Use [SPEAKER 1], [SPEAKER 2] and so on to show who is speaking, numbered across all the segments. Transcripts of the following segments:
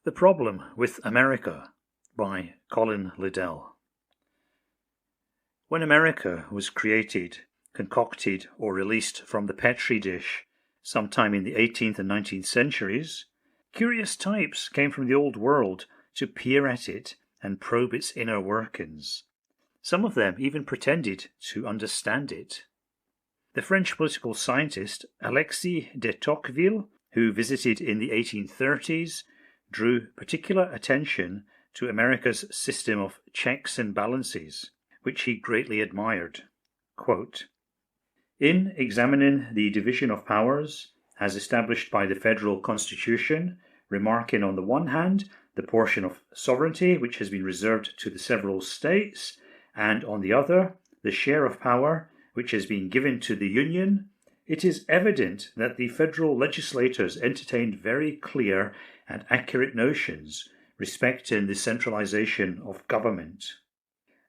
[SPEAKER 1] The Problem with America by Colin Liddell. When America was created, concocted, or released from the Petri dish sometime in the 18th and 19th centuries, curious types came from the old world to peer at it and probe its inner workings. Some of them even pretended to understand it. The French political scientist Alexis de Tocqueville, who visited in the 1830s, drew particular attention to America's system of checks and balances, which he greatly admired. Quote, "In examining the division of powers, as established by the Federal Constitution, remarking on the one hand the portion of sovereignty which has been reserved to the several states, and on the other the share of power which has been given to the Union, it is evident that the federal legislators entertained very clear and accurate notions respecting the centralization of government.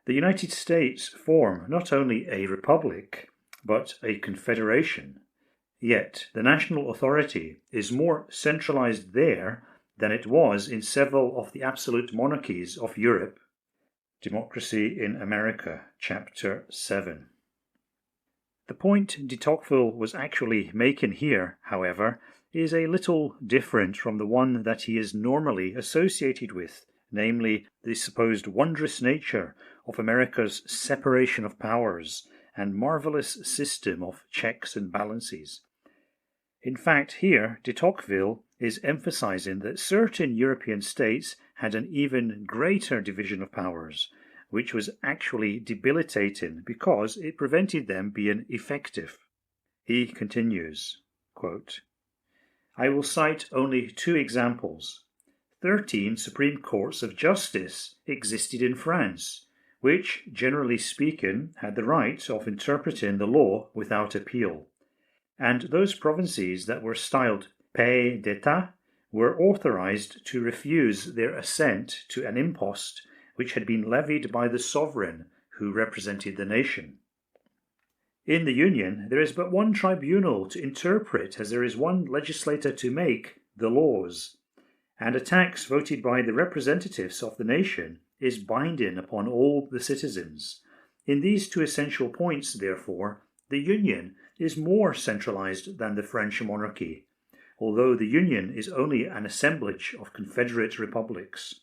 [SPEAKER 1] The United States form not only a republic, but a confederation. Yet the national authority is more centralized there than it was in several of the absolute monarchies of Europe." Democracy in America, Chapter 7. The point de Tocqueville was actually making here, however, is a little different from the one that he is normally associated with, namely the supposed wondrous nature of America's separation of powers and marvelous system of checks and balances. In fact, here de Tocqueville is emphasizing that certain European states had an even greater division of powers, which was actually debilitating because it prevented them being effective. He continues, quote, "I will cite only two examples. 13 Supreme Courts of Justice existed in France, which, generally speaking, had the right of interpreting the law without appeal, and those provinces that were styled pays d'etat were authorized to refuse their assent to an impost which had been levied by the sovereign who represented the nation. In the Union, there is but one tribunal to interpret as there is one legislator to make the laws, and a tax voted by the representatives of the nation is binding upon all the citizens. In these two essential points, therefore, the Union is more centralized than the French monarchy, although the Union is only an assemblage of confederate republics.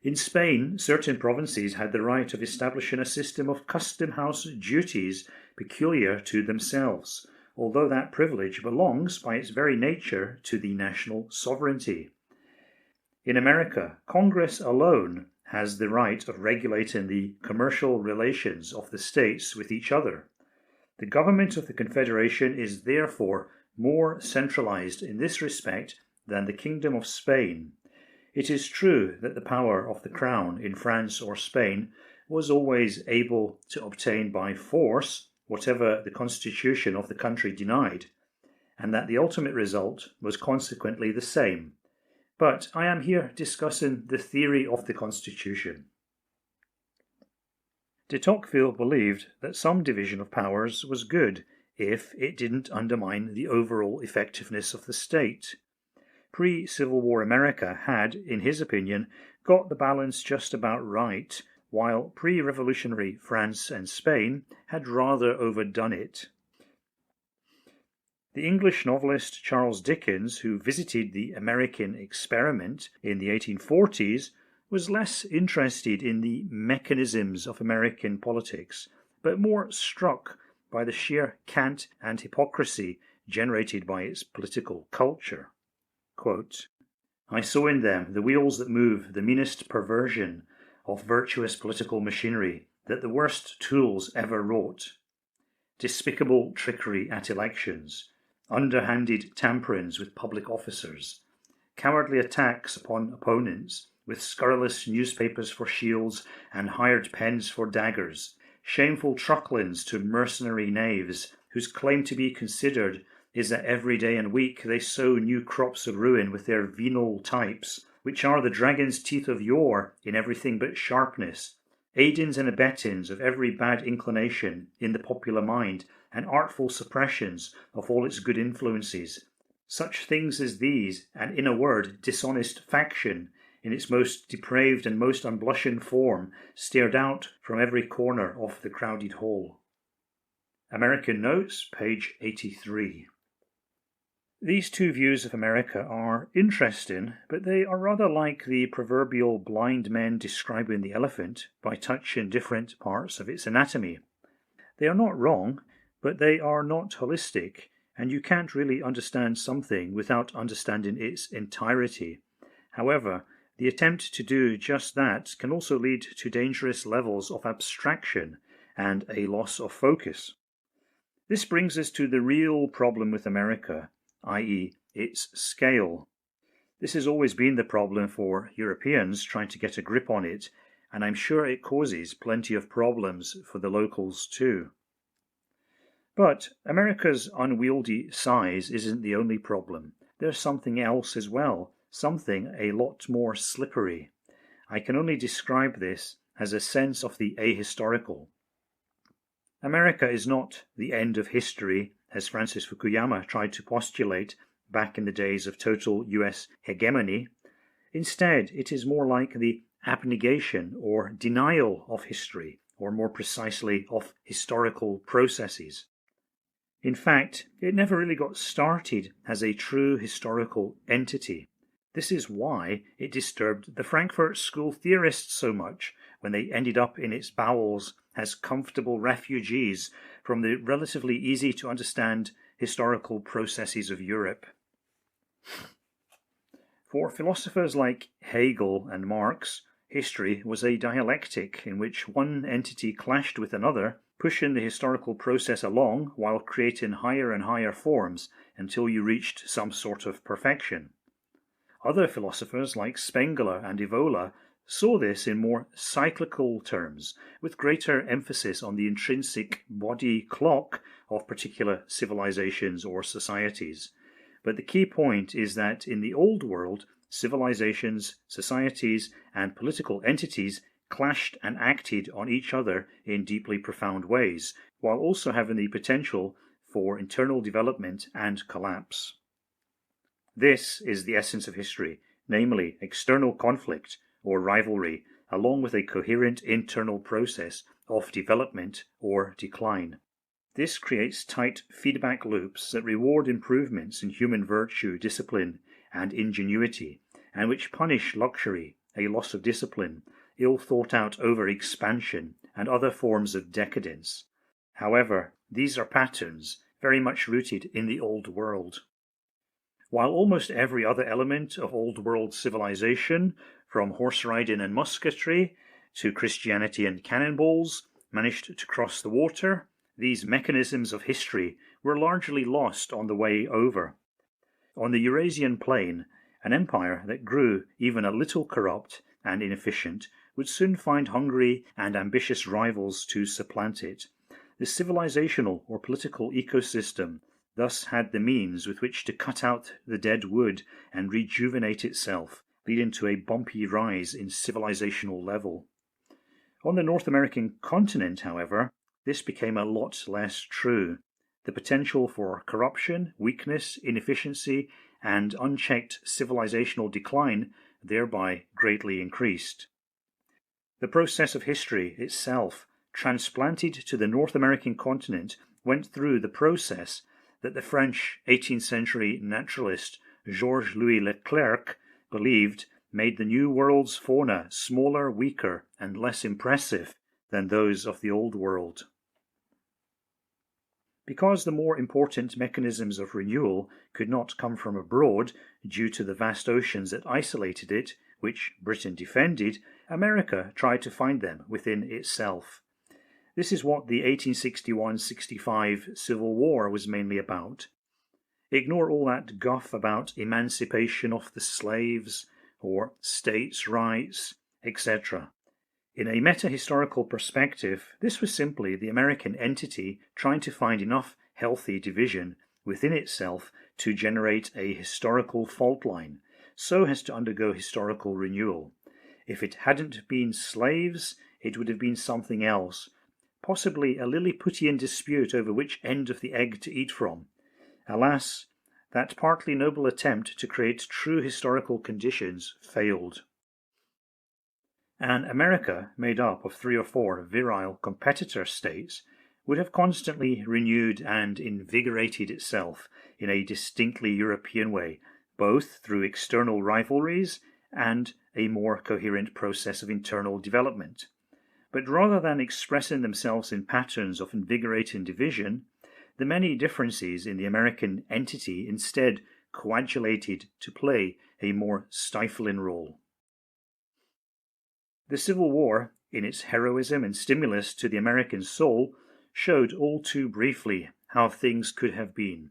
[SPEAKER 1] In Spain, certain provinces had the right of establishing a system of custom-house duties peculiar to themselves, although that privilege belongs by its very nature to the national sovereignty. In America, Congress alone has the right of regulating the commercial relations of the states with each other. The government of the Confederation is therefore more centralized in this respect than the Kingdom of Spain. It is true that the power of the crown in France or Spain was always able to obtain by force whatever the constitution of the country denied, and that the ultimate result was consequently the same. But I am here discussing the theory of the Constitution. De Tocqueville believed that some division of powers was good if it didn't undermine the overall effectiveness of the state. Pre-Civil War America had, in his opinion, got the balance just about right, while pre-revolutionary France and Spain had rather overdone it. The English novelist Charles Dickens, who visited the American experiment in the 1840s, was less interested in the mechanisms of American politics, but more struck by the sheer cant and hypocrisy generated by its political culture. Quote, "I saw in them the wheels that move the meanest perversion of virtuous political machinery that the worst tools ever wrought. Despicable trickery at elections, underhanded tamperings with public officers, cowardly attacks upon opponents with scurrilous newspapers for shields and hired pens for daggers, shameful trucklings to mercenary knaves whose claim to be considered is that every day and week they sow new crops of ruin with their venal types, which are the dragon's teeth of yore in everything but sharpness, aidings and abettings of every bad inclination in the popular mind, and artful suppressions of all its good influences, Such things as these, and in a word, dishonest faction, in its most depraved and most unblushing form, stared out from every corner of the crowded hall. American Notes, page 83. These two views of America are interesting, but they are rather like the proverbial blind men describing the elephant by touching different parts of its anatomy. They are not wrong, but they are not holistic, and you can't really understand something without understanding its entirety. However, the attempt to do just that can also lead to dangerous levels of abstraction and a loss of focus. This brings us to the real problem with America, i.e., its scale. This has always been the problem for Europeans trying to get a grip on it, and I'm sure it causes plenty of problems for the locals too. But America's unwieldy size isn't the only problem. There's something else as well, something a lot more slippery. I can only describe this as a sense of the ahistorical. America is not the end of history, as Francis Fukuyama tried to postulate back in the days of total US hegemony. Instead, it is more like the abnegation or denial of history, or more precisely, of historical processes. In fact, it never really got started as a true historical entity. This is why it disturbed the Frankfurt School theorists so much when they ended up in its bowels as comfortable refugees from the relatively easy-to-understand historical processes of Europe. For philosophers like Hegel and Marx, history was a dialectic in which one entity clashed with another, pushing the historical process along while creating higher and higher forms until you reached some sort of perfection. Other philosophers like Spengler and Evola saw this in more cyclical terms, with greater emphasis on the intrinsic body clock of particular civilizations or societies. But the key point is that in the old world, civilizations, societies, and political entities clashed and acted on each other in deeply profound ways, while also having the potential for internal development and collapse. This is the essence of history, namely external conflict or rivalry, along with a coherent internal process of development or decline. This creates tight feedback loops that reward improvements in human virtue, discipline, and ingenuity, and which punish luxury, a loss of discipline, ill thought out over-expansion, and other forms of decadence. However, these are patterns very much rooted in the Old World. While almost every other element of Old World civilization, from horse riding and musketry to Christianity and cannonballs, managed to cross the water, these mechanisms of history were largely lost on the way over. On the Eurasian plain, an empire that grew even a little corrupt and inefficient would soon find hungry and ambitious rivals to supplant it. The civilizational or political ecosystem thus had the means with which to cut out the dead wood and rejuvenate itself, leading to a bumpy rise in civilizational level. On the North American continent, however, this became a lot less true. The potential for corruption, weakness, inefficiency, and unchecked civilizational decline thereby greatly increased. The process of history itself, transplanted to the North American continent, went through the process that the French 18th century naturalist Georges Louis Leclerc believed made the New World's fauna smaller, weaker, and less impressive than those of the Old World. Because the more important mechanisms of renewal could not come from abroad due to the vast oceans that isolated it, which Britain defended, America tried to find them within itself. This is what the 1861-65 Civil War was mainly about. Ignore all that guff about emancipation of the slaves or states' rights, etc. In a meta-historical perspective, this was simply the American entity trying to find enough healthy division within itself to generate a historical fault line, so as to undergo historical renewal. If it hadn't been slaves, it would have been something else, possibly a Lilliputian dispute over which end of the egg to eat from. Alas, that partly noble attempt to create true historical conditions failed. An America made up of 3 or 4 virile competitor states would have constantly renewed and invigorated itself in a distinctly European way, both through external rivalries and a more coherent process of internal development. But rather than expressing themselves in patterns of invigorating division, the many differences in the American entity instead coagulated to play a more stifling role. The Civil War, in its heroism and stimulus to the American soul, showed all too briefly how things could have been.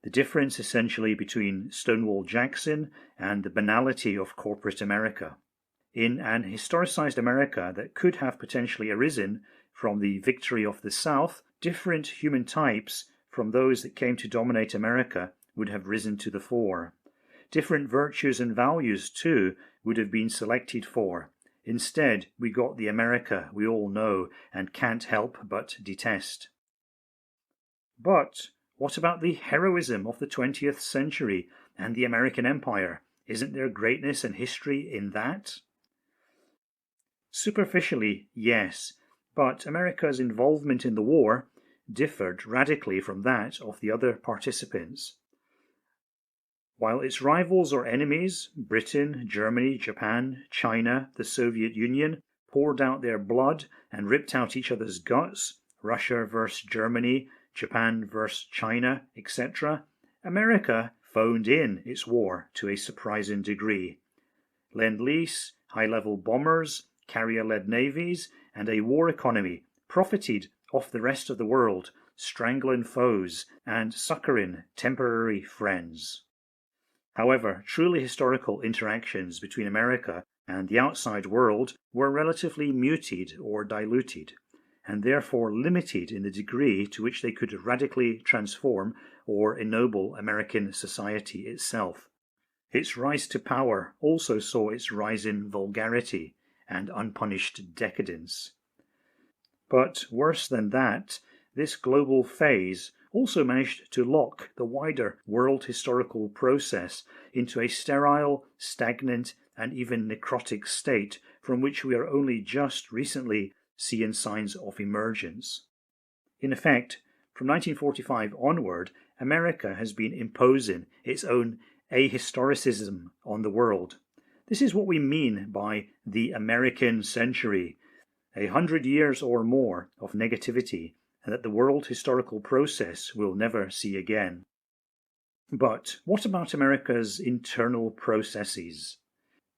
[SPEAKER 1] The difference essentially between Stonewall Jackson and the banality of corporate America. In an historicized America that could have potentially arisen from the victory of the South, different human types from those that came to dominate America would have risen to the fore. Different virtues and values, too, would have been selected for. Instead, we got the America we all know and can't help but detest. But what about the heroism of the 20th century and the American Empire? Isn't there greatness and history in that? Superficially, yes, but America's involvement in the war differed radically from that of the other participants. While its rivals or enemies, Britain, Germany, Japan, China, the Soviet Union, poured out their blood and ripped out each other's guts, Russia versus Germany, Japan versus China, etc., America phoned in its war to a surprising degree. Lend-Lease, high-level bombers, carrier-led navies, and a war economy profited off the rest of the world, strangling foes and succoring temporary friends. However, truly historical interactions between America and the outside world were relatively muted or diluted, and therefore limited in the degree to which they could radically transform or ennoble American society itself. Its rise to power also saw its rise in vulgarity and unpunished decadence. But worse than that, this global phase also managed to lock the wider world historical process into a sterile, stagnant, and even necrotic state from which we are only just recently seeing signs of emergence. In effect, from 1945 onward, America has been imposing its own ahistoricism on the world. This is what we mean by the American century, 100 years or more of negativity, and that the world historical process will never see again. But what about America's internal processes?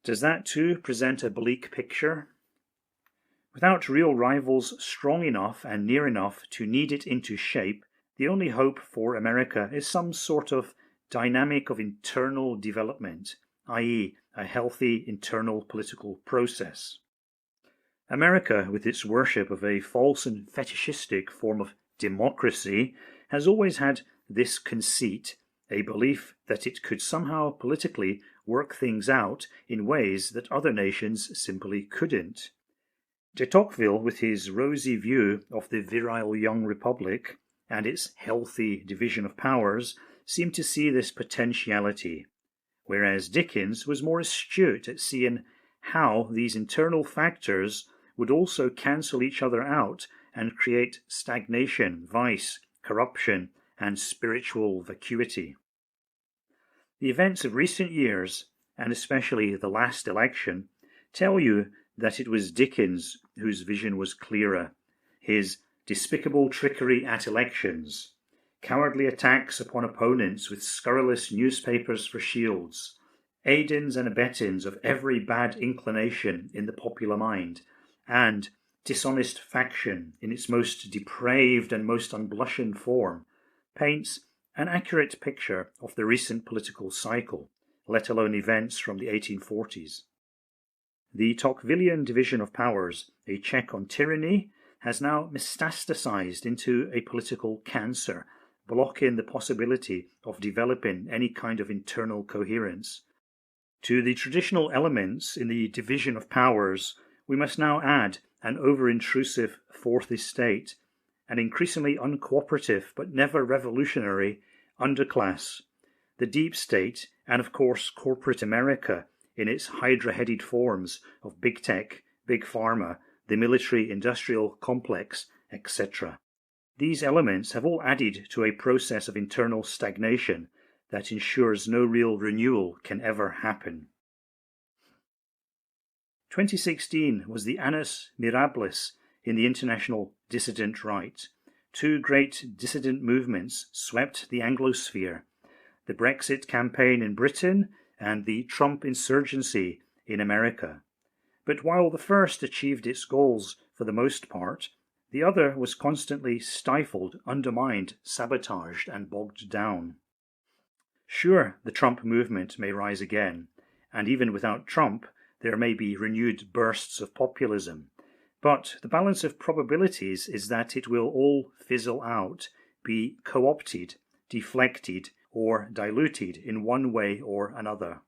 [SPEAKER 1] Does that too present a bleak picture? Without real rivals strong enough and near enough to knead it into shape, the only hope for America is some sort of dynamic of internal development, i.e., a healthy internal political process. America, with its worship of a false and fetishistic form of democracy, has always had this conceit, a belief that it could somehow politically work things out in ways that other nations simply couldn't. De Tocqueville, with his rosy view of the virile young republic and its healthy division of powers, seemed to see this potentiality, whereas Dickens was more astute at seeing how these internal factors would also cancel each other out and create stagnation, vice, corruption, and spiritual vacuity. The events of recent years, and especially the last election, tell you that it was Dickens whose vision was clearer. His despicable trickery at elections, cowardly attacks upon opponents with scurrilous newspapers for shields, aidings and abettings of every bad inclination in the popular mind, and dishonest faction in its most depraved and most unblushing form, paints an accurate picture of the recent political cycle, let alone events from the 1840s. The Tocquevillian division of powers, a check on tyranny, has now metastasized into a political cancer, blocking the possibility of developing any kind of internal coherence. To the traditional elements in the division of powers, we must now add an over-intrusive fourth estate, an increasingly uncooperative but never revolutionary underclass, the deep state, and of course corporate America in its hydra-headed forms of big tech, big pharma, the military-industrial complex, etc. These elements have all added to a process of internal stagnation that ensures no real renewal can ever happen. 2016 was the annus mirabilis in the international dissident right. Two great dissident movements swept the Anglosphere: the Brexit campaign in Britain and the Trump insurgency in America. But while the first achieved its goals for the most part, the other was constantly stifled, undermined, sabotaged, and bogged down. Sure, the Trump movement may rise again, and even without Trump, there may be renewed bursts of populism. But the balance of probabilities is that it will all fizzle out, be co-opted, deflected, or diluted in one way or another.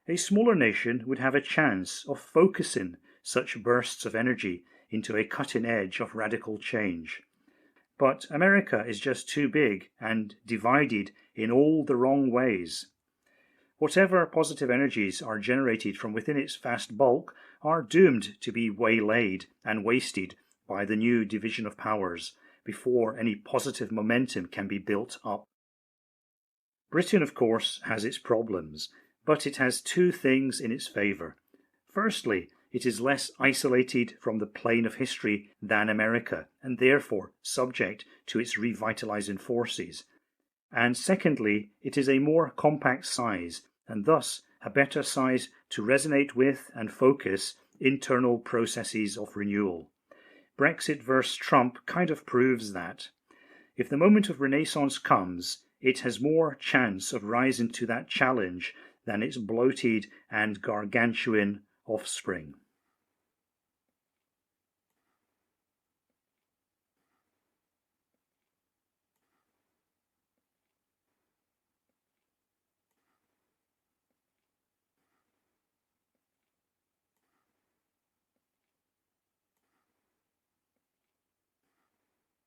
[SPEAKER 1] A smaller nation would have a chance of focusing such bursts of energy into a cutting edge of radical change. But America is just too big and divided in all the wrong ways. Whatever positive energies are generated from within its vast bulk are doomed to be waylaid and wasted by the new division of powers before any positive momentum can be built up. Britain, of course, has its problems, but it has two things in its favour. Firstly, it is less isolated from the plane of history than America, and therefore subject to its revitalizing forces. And secondly, it is a more compact size, and thus a better size to resonate with and focus internal processes of renewal. Brexit versus Trump kind of proves that. If the moment of renaissance comes, it has more chance of rising to that challenge than its bloated and gargantuan offspring.